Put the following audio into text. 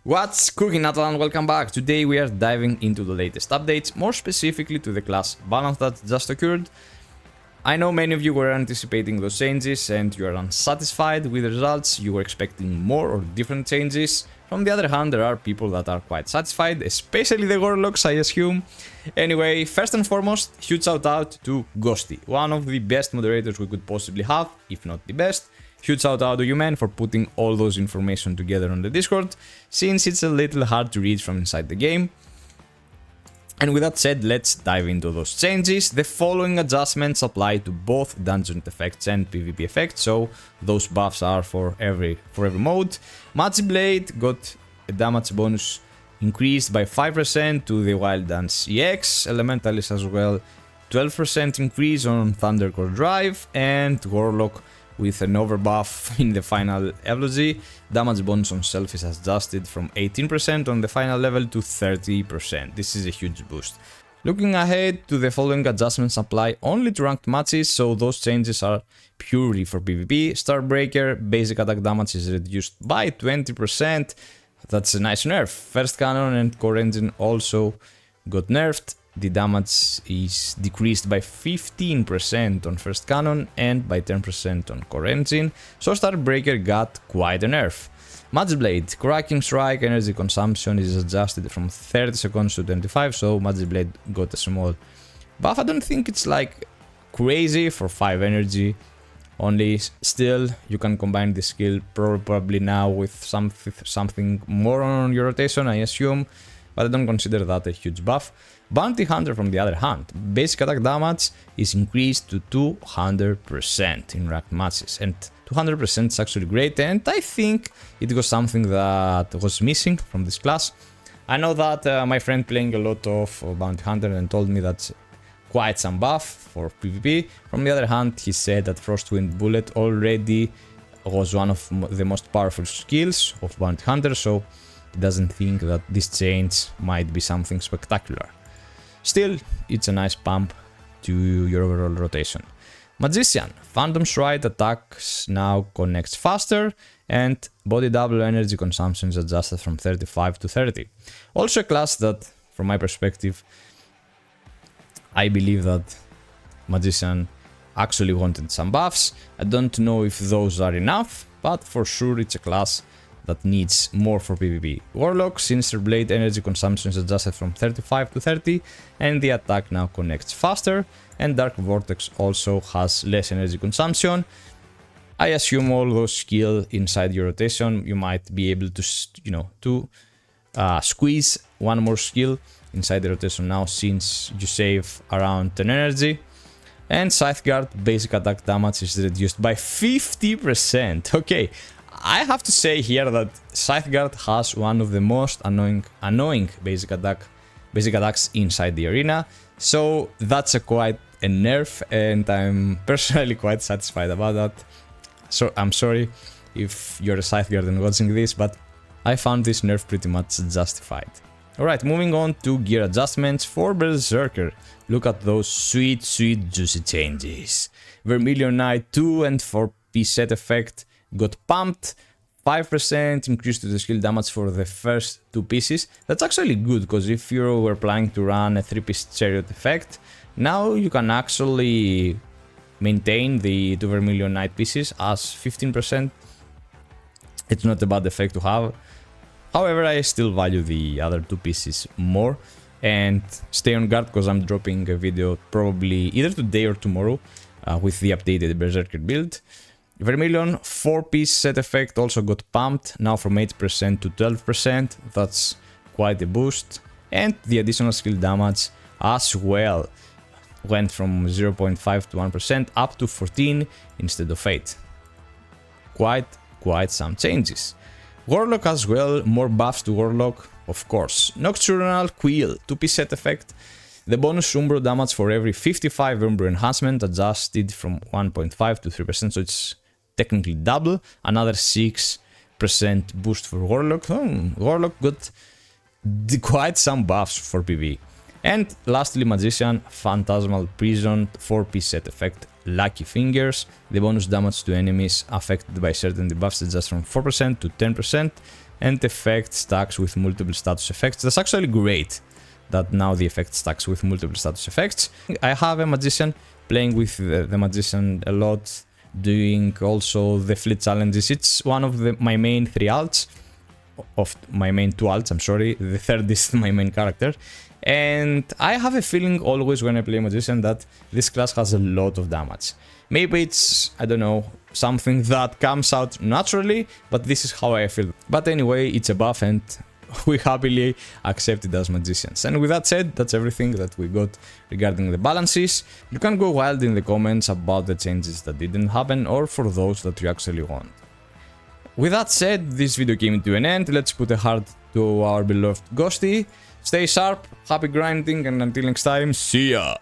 What's cooking, Atlan? Welcome back. Today we are diving into the latest updates, more specifically to the class balance that just occurred. I know many of you were anticipating those changes and you are unsatisfied with the results, you were expecting more or different changes. From the other hand, there are people that are quite satisfied, especially the warlocks, I assume. Anyway, first and foremost, huge shout out to Ghosty, one of the best moderators we could possibly have, if not the best. Huge shout out to you, man, for putting all those information together on the Discord, since it's a little hard to read from inside the game. And with that said, let's dive into those changes. The following adjustments apply to both dungeon effects and PvP effects, so those buffs are for every mode. Magic Blade got a damage bonus increased by 5% to the Wild Dance EX, Elementalist as well 12% increase on Thundercore Drive, and Warlock with an overbuff in the final eulogy. Damage bonus on self is adjusted from 18% on the final level to 30%. This is a huge boost. Looking ahead to the following adjustments apply only to ranked matches, so those changes are purely for PvP. Starbreaker basic attack damage is reduced by 20%. That's a nice nerf. First Cannon and Core Engine also got nerfed. The damage is decreased by 15% on First Cannon and by 10% on Core Engine, so Starbreaker got quite a nerf. Magic Blade, Cracking Strike energy consumption is adjusted from 30 seconds to 25, so Magic Blade got a small buff. I don't think it's like crazy for 5 energy only. Still, you can combine the skill probably now with something more on your rotation, I assume, but I don't consider that a huge buff. Bounty Hunter, from the other hand, basic attack damage is increased to 200% in ranked matches, and 200% is actually great, and I think it was something that was missing from this class. I know that my friend playing a lot of Bounty Hunter and told me that's quite some buff for PvP. From the other hand, he said that Frostwind Bullet already was one of the most powerful skills of Bounty Hunter, so he doesn't think that this change might be something spectacular. Still, it's a nice pump to your overall rotation. Magician, Phantom Stride attacks now connects faster, and body double energy consumption is adjusted from 35 to 30. Also a class that, from my perspective, I believe that Magician actually wanted some buffs. I don't know if those are enough, but for sure it's a class that needs more for PvP. Warlock, Sinister Blade energy consumption is adjusted from 35 to 30, and the attack now connects faster, and Dark Vortex also has less energy consumption. I assume all those skill inside your rotation, you might be able to, squeeze one more skill inside the rotation now, since you save around 10 energy. And Scytheguard basic attack damage is reduced by 50%. Okay, I have to say here that Scytheguard has one of the most annoying basic attacks inside the arena, so that's quite a nerf, and I'm personally quite satisfied about that. So I'm sorry if you're a Scytheguard and watching this, but I found this nerf pretty much justified. Alright, moving on to gear adjustments for Berserker. Look at those sweet juicy changes. Vermilion Knight 2 and 4P set effect got pumped, 5% increase to the skill damage for the first 2 pieces. That's actually good, because if you were planning to run a 3-piece chariot effect, now you can actually maintain the 2 Vermilion Knight pieces as 15%. It's not a bad effect to have. However, I still value the other 2 pieces more, and stay on guard because I'm dropping a video probably either today or tomorrow with the updated Berserker build. Vermilion 4-piece set effect also got pumped, now from 8% to 12%, that's quite a boost. And the additional skill damage as well went from 0.5 to 1% up to 14 instead of 8. Quite some changes. Warlock as well, more buffs to Warlock, of course. Nocturnal Quill 2-piece set effect. The bonus Umbro damage for every 55 Umbro enhancement adjusted from 1.5 to 3%, so it's technically double. Another 6% boost for Warlock. Warlock got quite some buffs for PvE. And lastly, Magician, Phantasmal Prison 4-piece set effect. Lucky Fingers. The bonus damage to enemies affected by certain debuffs adjusts from 4% to 10%. and effect stacks with multiple status effects. That's actually great that now the effect stacks with multiple status effects. I have a magician playing with the magician a lot, doing also the fleet challenges. It's one of my main 3 alts, of my main 2 alts, I'm sorry. The third is my main character. And I have a feeling always when I play magician that this class has a lot of damage. Maybe it's, I don't know, something that comes out naturally, but this is how I feel. But anyway, it's a buff and we happily accept it as magicians. And with that said, that's everything that we got regarding the balances. You can go wild in the comments about the changes that didn't happen or for those that you actually want. With that said, this video came to an end. Let's put a heart to our beloved Ghosty. Stay sharp, happy grinding, and until next time, see ya!